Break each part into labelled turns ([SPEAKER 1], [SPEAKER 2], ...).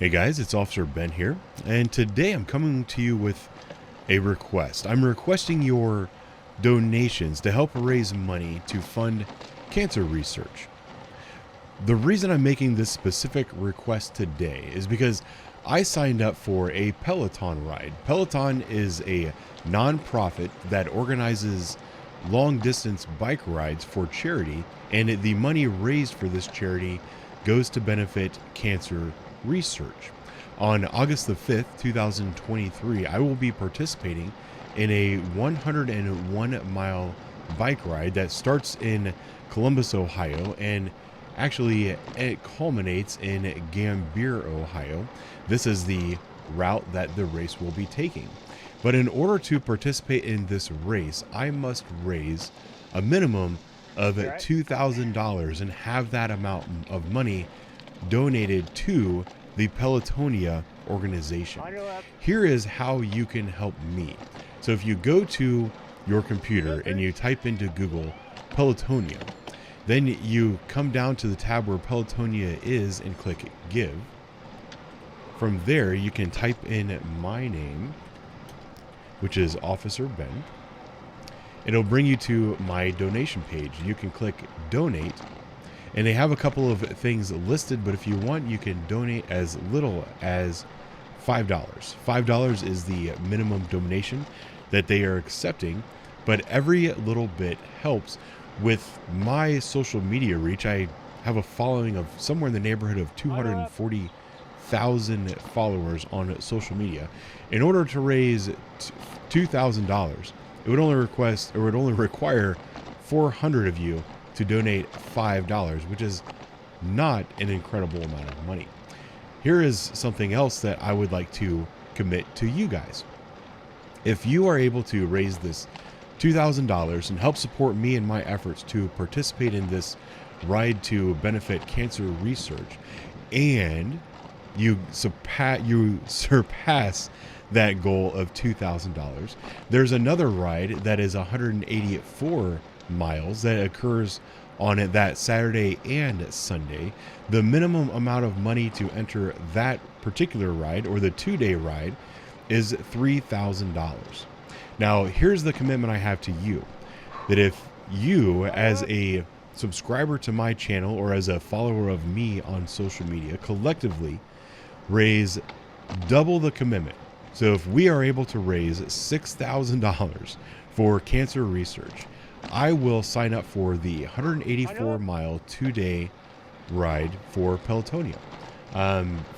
[SPEAKER 1] Hey guys, it's Officer Ben here, and today I'm coming to you with a request. I'm requesting your donations to help raise money to fund cancer research. The reason I'm making this specific request today is because I signed up for a Peloton ride. Peloton is a nonprofit that organizes long distance bike rides for charity, and the money raised for this charity goes to benefit cancer research. On August the 5th, 2023, I will be participating in a 101 mile bike ride that starts in Columbus, Ohio, and actually it culminates in Gambier, Ohio. This is the route that the race will be taking. But in order to participate in this race, I must raise a minimum of $2,000 and have that amount of money donated to the Pelotonia organization. Here is how you can help me. So if you go to your computer and you type into Google Pelotonia, then you come down to the tab where Pelotonia is and click Give. From there, you can type in my name, which is Officer Ben. It'll bring you to my donation page. You can click Donate, and they have a couple of things listed, but if you want, you can donate as little as $5. $5 is the minimum donation that they are accepting, but every little bit helps. With my social media reach, I have a following of somewhere in the neighborhood of 240,000 followers on social media. In order to raise $2,000, it would only require 400 of you to donate $5, which is not an incredible amount of money. Here is something else that I would like to commit to you guys. If you are able to raise this $2,000 and help support me in my efforts to participate in this ride to benefit cancer research, and you surpass that goal of $2,000, there's another ride that is 184 miles that occurs on that Saturday and Sunday. The minimum amount of money to enter that particular ride, or the 2-day ride, is $3,000. Now, here's the commitment I have to you, that if you, as a subscriber to my channel or as a follower of me on social media, collectively raise double the commitment. So if we are able to raise $6,000 for cancer research, I will sign up for the 184 mile 2-day ride for Pelotonia.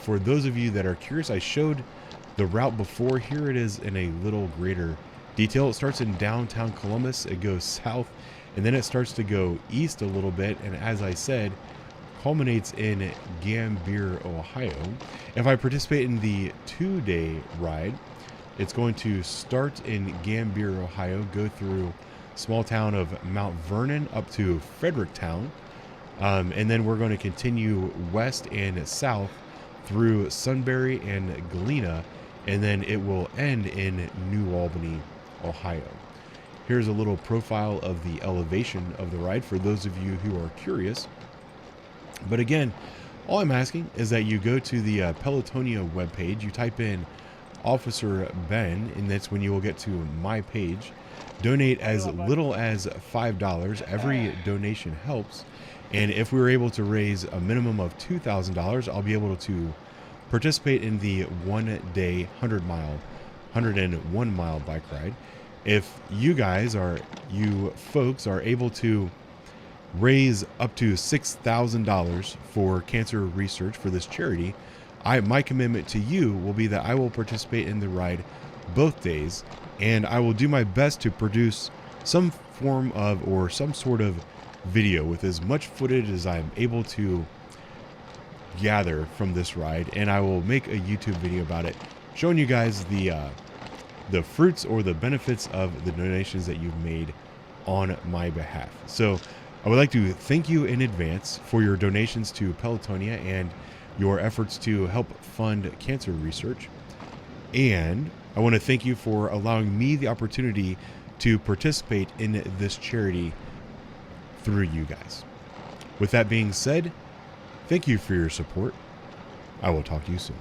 [SPEAKER 1] For those of you that are curious, I showed the route before. Here it is in a little greater detail. It starts in downtown Columbus, it goes south, and then it starts to go east a little bit, and as I said, culminates in Gambier, Ohio. If I participate in the 2-day ride, it's going to start in Gambier, Ohio, go through small town of Mount Vernon up to Fredericktown, and then we're going to continue west and south through Sunbury and Galena, and then it will end in New Albany, Ohio. Here's a little profile of the elevation of the ride for those of you who are curious. But again, all I'm asking is that you go to the Pelotonia webpage, you type in Officer Ben, and that's when you will get to my page. Donate as little as $5. Every donation helps. And if we were able to raise a minimum of $2,000, I'll be able to participate in the 1-day 101 mile bike ride. If you folks are able to raise up to $6,000 for cancer research for this charity, my commitment to you will be that I will participate in the ride both days, and I will do my best to produce some form of or some sort of video with as much footage as I'm able to gather from this ride, and I will make a YouTube video about it, showing you guys the fruits or the benefits of the donations that you've made on my behalf. So I would like to thank you in advance for your donations to Pelotonia and your efforts to help fund cancer research. And I want to thank you for allowing me the opportunity to participate in this charity through you guys. With that being said, thank you for your support. I will talk to you soon.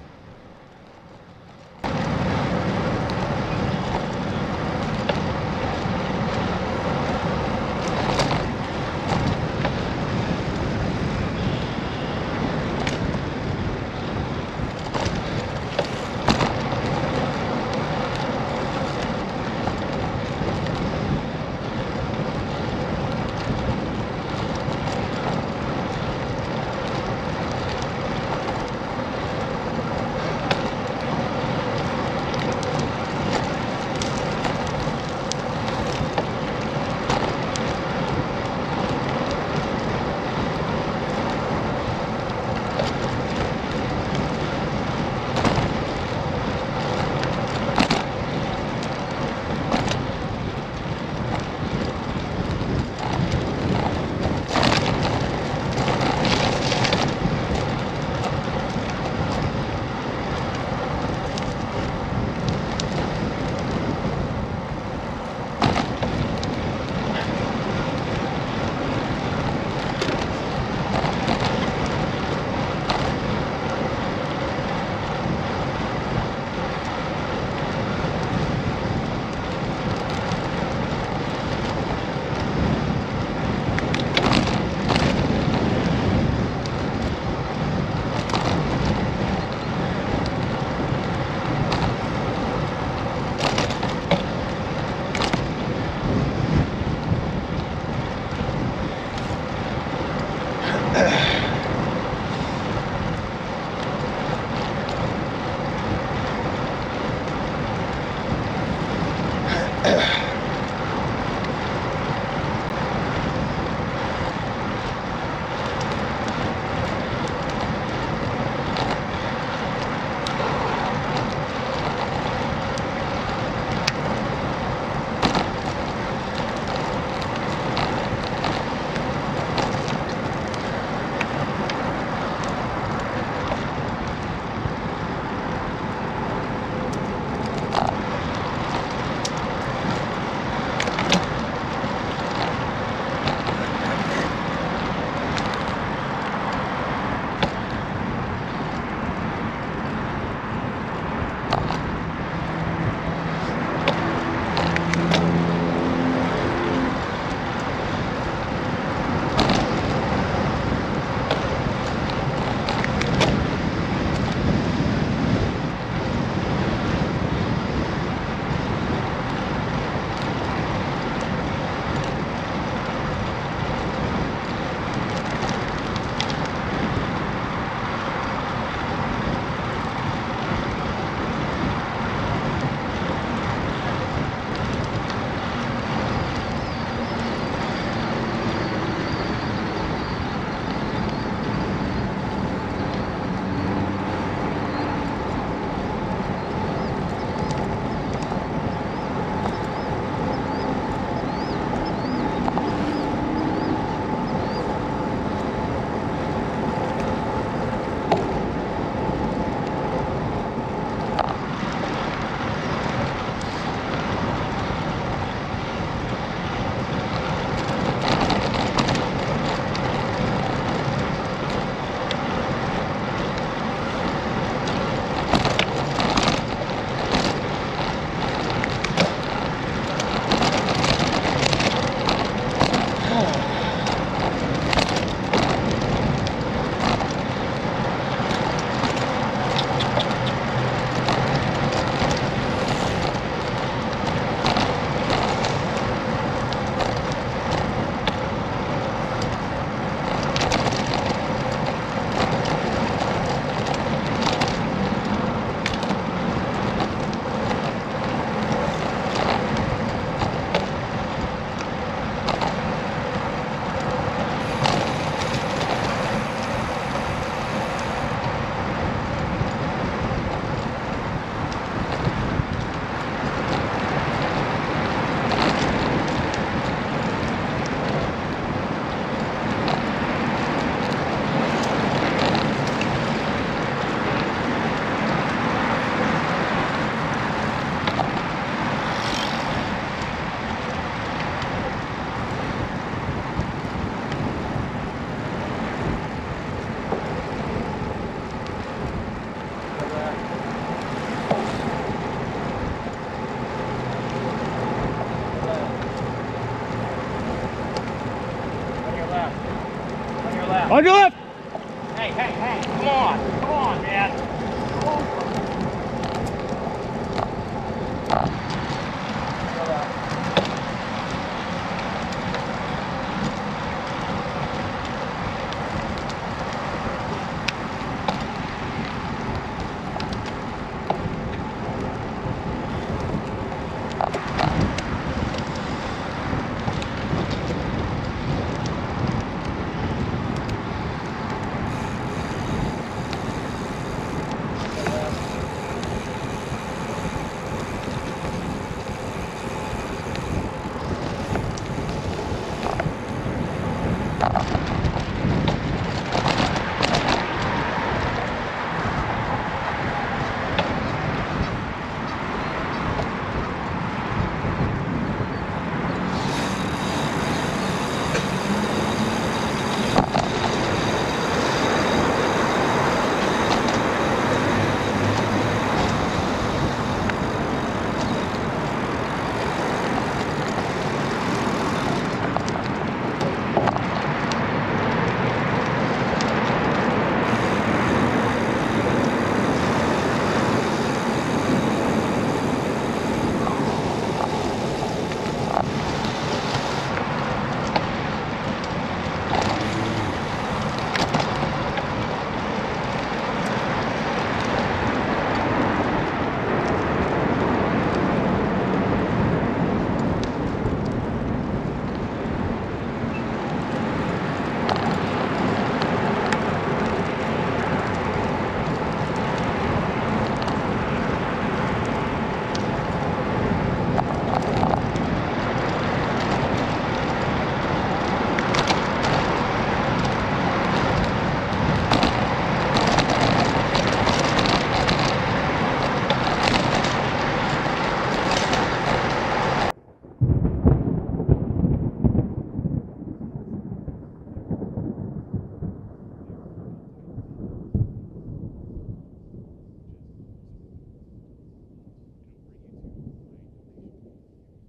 [SPEAKER 2] On your left.